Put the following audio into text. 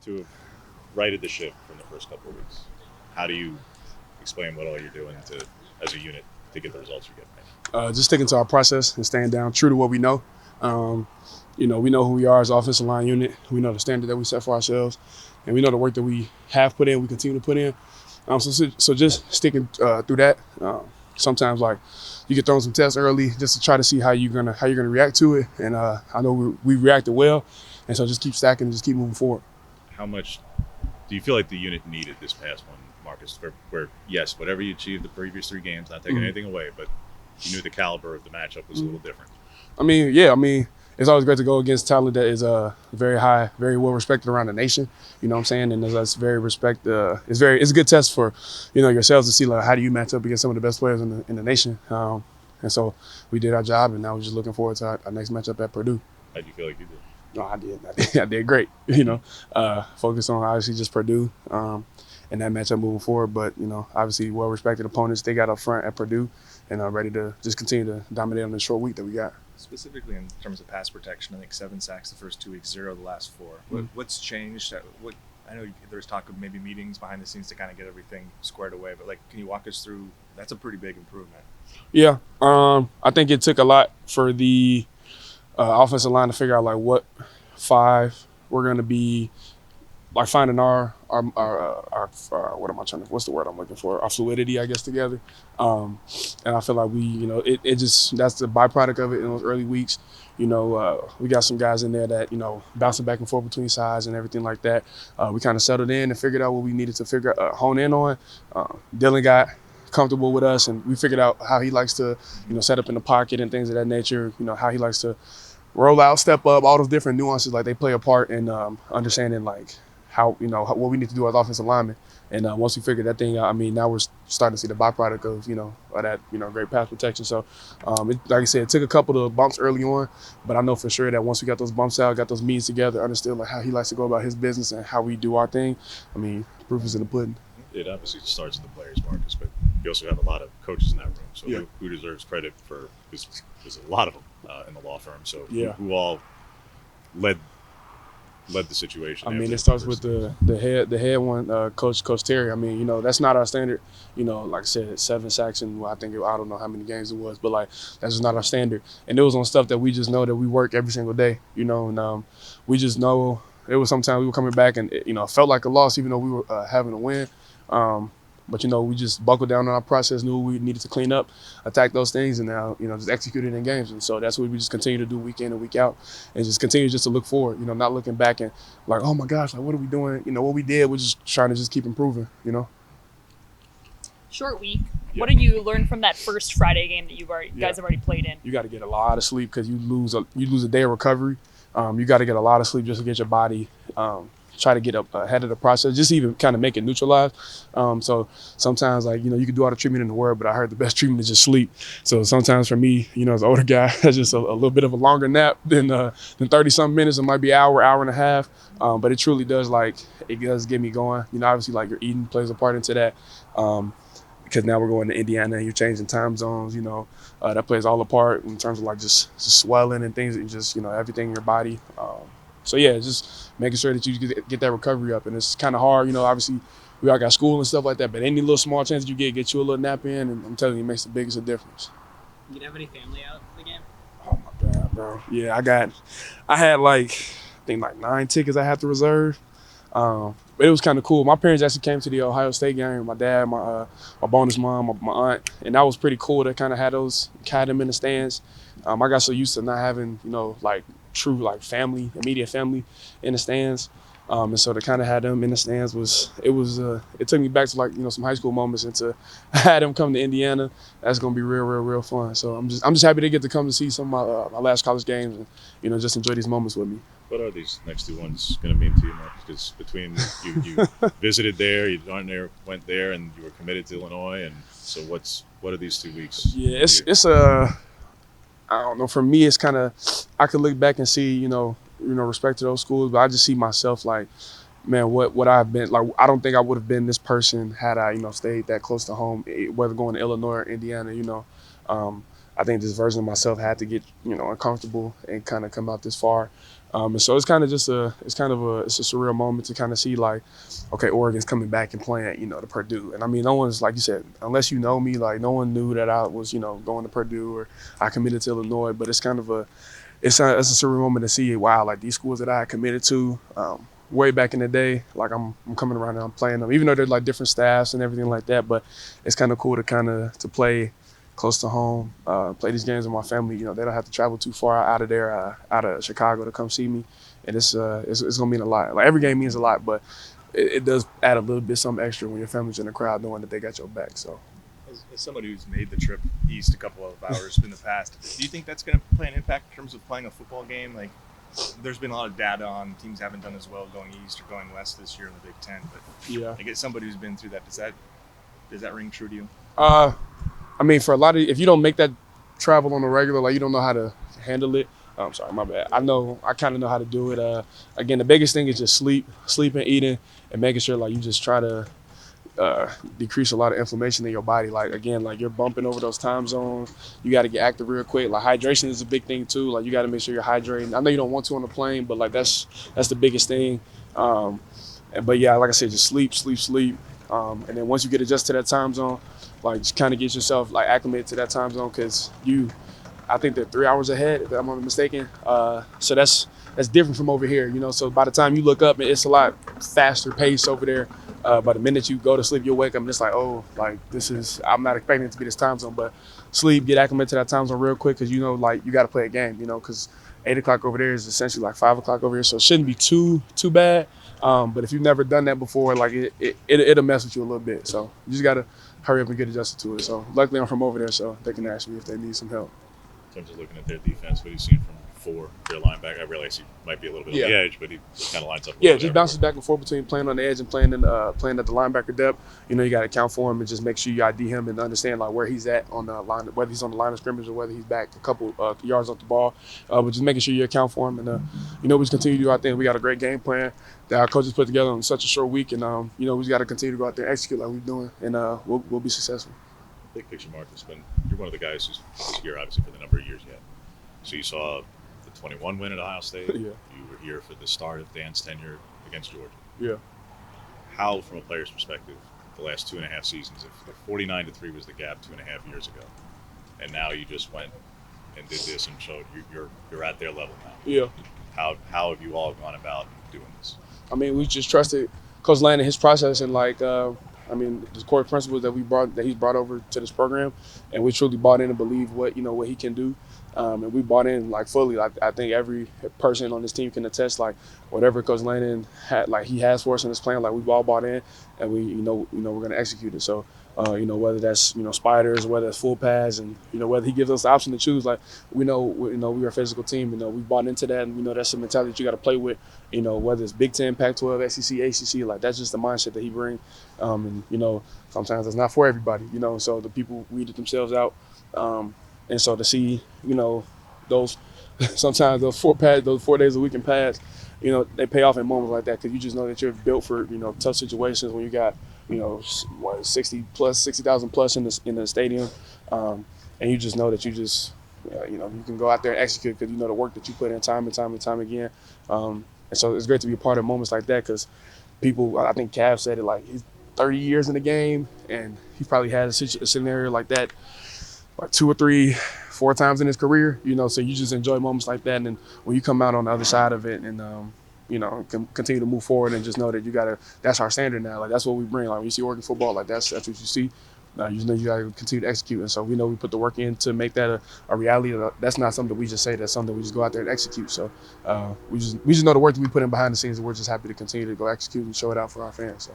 to have righted the ship from the first couple of weeks. How do you explain what all you're doing to as a unit to get the results you're getting? Just sticking to our process and staying down true to what we know. Um, we know who we are as an offensive line unit. We know the standard that we set for ourselves, and we know the work that we have put in, we continue to put in. So just sticking through that. Sometimes like you get thrown some tests early just to try to see how you're gonna react to it. And I know we reacted well, and so just keep stacking and just keep moving forward. How much do you feel like the unit needed this past one, Marcus? Where yes, whatever you achieved the previous 3 games, not taking anything away, but you knew the caliber of the matchup was a little different. It's always great to go against talent that is very high, very well respected around the nation. You know what I'm saying? And that's very respect. It's a good test for, yourselves to see like how do you match up against some of the best players in the nation. And so we did our job, and now we're just looking forward to our next matchup at Purdue. How do you feel like you did? No, I did. I did great. Focus on obviously just Purdue and that matchup moving forward. But obviously well respected opponents they got up front at Purdue, and ready to just continue to dominate on the short week that we got. Specifically in terms of pass protection, I think 7 sacks the first 2 weeks, 0 the last 4. What's changed? I know there's talk of maybe meetings behind the scenes to kind of get everything squared away, but can you walk us through? That's a pretty big improvement. Yeah, I think it took a lot for the offensive line to figure out like what 5 we're going to be, like finding our what am I trying to, what's the word I'm looking for? Our fluidity, I guess, together. And I feel like it just, that's the byproduct of it in those early weeks. We got some guys in there that, bouncing back and forth between sides and everything like that. We kind of settled in and figured out what we needed to hone in on. Dylan got comfortable with us, and we figured out how he likes to, set up in the pocket and things of that nature, how he likes to roll out, step up, all those different nuances, like they play a part in understanding like how, what we need to do as offensive linemen. And once we figured that thing out, now we're starting to see the byproduct of that, great pass protection. So, like I said, it took a couple of bumps early on, but I know for sure that once we got those bumps out, got those meetings together, understood like how he likes to go about his business and how we do our thing, proof is in the pudding. It obviously starts with the players, Marcus, but you also have a lot of coaches in that room. So Yeah. who deserves credit for? Because there's a lot of them in the law firm. So Yeah. who all led the situation? It starts with the head one, Coach Terry. That's not our standard. Like I said, 7 sacks and I don't know how many games it was, but like that's just not our standard. And it was on stuff that we just know that we work every single day. And we just know it was sometimes we were coming back and it felt like a loss, even though we were having a win. But we just buckled down on our process, knew we needed to clean up, attack those things, and now just execute it in games. And so that's what we just continue to do week in and week out, and just continue just to look forward. Not looking back and like, oh my gosh, like what are we doing? What we did, we're just trying to just keep improving. Short week. Yeah. What did you learn from that first Friday game that you guys have already played in? You got to get a lot of sleep because you lose a day of recovery. You got to get a lot of sleep just to get your body. Try to get up ahead of the process, just even kind of make it neutralized. So sometimes you can do all the treatment in the world, but I heard the best treatment is just sleep. So sometimes for me, as an older guy, that's just a little bit of a longer nap than 30-something minutes. It might be an hour and a half, but it truly does get me going. Obviously your eating plays a part into that. Because now we're going to Indiana and you're changing time zones, that plays all a part in terms of just swelling and things, and just, everything in your body. So yeah, just making sure that you get that recovery up. And it's kind of hard, obviously we all got school and stuff like that, but any little small chance that you get you a little nap in, and I'm telling you, it makes the biggest of difference. You didn't have any family out for the game? Oh my God, bro. Yeah, I had I think 9 tickets I had to reserve. But it was kind of cool. My parents actually came to the Ohio State game. My dad, my bonus mom, my aunt, and that was pretty cool to kind of have them in the stands. I got so used to not having, true family, immediate family in the stands. And so to kind of have them in the stands it took me back to some high school moments, and to have them come to Indiana, that's gonna be real fun. So I'm just happy to get to come to see some of my last college games, and just enjoy these moments with me. What are these next 2 ones going to mean to you, Marcus? Because between you visited there, you went there, and you were committed to Illinois, and so what are these 2 weeks? Yeah, it's I don't know. For me, it's kind of, I could look back and see, respect to those schools, but I just see myself man, what I've been I don't think I would have been this person had I, stayed that close to home, whether going to Illinois or Indiana. I think this version of myself had to get, uncomfortable and kind of come out this far. And so it's kind of just it's a surreal moment to kind of see like, okay, Oregon's coming back and playing, the Purdue. And I mean, no one's, like you said, unless you know me, like no one knew that I was, going to Purdue or I committed to Illinois. But it's kind of it's a surreal moment to see, wow, like these schools that I committed to way back in the day, like I'm coming around and I'm playing them, even though they're like different staffs and everything like that. But it's kind of cool to play close to home, play these games with my family. They don't have to travel too far out of there, out of Chicago to come see me. And it's gonna mean a lot. Like every game means a lot, but it does add a little bit something extra when your family's in the crowd knowing that they got your back. So. As somebody who's made the trip east a couple of hours in the past, do you think that's going to play an impact in terms of playing a football game? Like, there's been a lot of data on teams haven't done as well going east or going west this year in the Big Ten. But yeah, I guess somebody who's been through that, does that ring true to you? I mean, for a lot of, if you don't make that travel on a regular, like you don't know how to handle it. I'm sorry, my bad. I kind of know how to do it. Again, the biggest thing is just sleeping, eating, and making sure like you just try to decrease a lot of inflammation in your body. Like again, like you're bumping over those time zones. You got to get active real quick. Like hydration is a big thing too. Like you got to make sure you're hydrating. I know you don't want to on the plane, but like that's the biggest thing. But yeah, like I said, just sleep. And then once you get adjusted to that time zone, like just kind of get yourself like acclimated to that time zone because I think they're 3 hours ahead, if I'm not mistaken. So that's different from over here, So by the time you look up, it's a lot faster pace over there. But the minute you go to sleep, you'll wake up and it's like, oh, like I'm not expecting it to be this time zone, but sleep, get acclimated to that time zone real quick because like you got to play a game, because 8 o'clock over there is essentially like 5 o'clock over here, so it shouldn't be too bad. But if you've never done that before, like it'll mess with you a little bit. So you just got to hurry up and get adjusted to it. So luckily I'm from over there, so they can ask me if they need some help. In terms of looking at their defense, what have you seen from their linebacker? I realize he might be a little bit on the edge, but he kind of lines up. Yeah, just bounces back and forth between playing on the edge and playing at the linebacker depth. You got to account for him and just make sure you ID him and understand like where he's at on the line, whether he's on the line of scrimmage or whether he's back a couple yards off the ball. But just making sure you account for him and we just continue to do our thing. We got a great game plan that our coaches put together in such a short week, and we just got to continue to go out there and execute like we're doing, and we'll be successful. Big picture, Marcus, you're one of the guys who's here obviously for the number of years yet. So you saw the 21 win at Ohio State. Yeah. You were here for the start of Dan's tenure against Georgia. Yeah. How, from a player's perspective, the last 2.5 seasons, if 49-3 was the gap 2.5 years ago, and now you just went and did this and showed you're at their level now. Yeah. How have you all gone about doing this? I mean, we just trusted Coach Lane and his process, and the core principles that he's brought over to this program, and we truly bought in and believe what he can do. And we bought in like fully. Like I think every person on this team can attest. Like whatever Coach Lannon he has for us in this plan, like we've all bought in, and we we're going to execute it. So whether that's spiders, whether it's full pads, and whether he gives us the option to choose, like we are a physical team. We bought into that, and that's the mentality that you got to play with. Whether it's Big Ten, Pac-12, SEC, ACC, like that's just the mindset that he brings. And sometimes it's not for everybody. So the people weeded themselves out. And so to see, those sometimes those 4 days a week in pads, they pay off in moments like that because you just know that you're built for, tough situations when you got, 60,000 plus in the stadium, and you just know that you can go out there and execute because the work that you put in time and time again. And so it's great to be a part of moments like that because people, I think Cav said it, like he's 30 years in the game and he probably had a scenario like that like 2 or 3, 4 times in his career, so you just enjoy moments like that. And then when you come out on the other side of it and, continue to move forward and just know that that's our standard now. Like that's what we bring. Like when you see Oregon football, like that's what you see. You know you got to continue to execute. And so we know we put the work in to make that a reality. That's not something we just say. That's something we just go out there and execute. So we just know the work that we put in behind the scenes, and we're just happy to continue to go execute and show it out for our fans. So.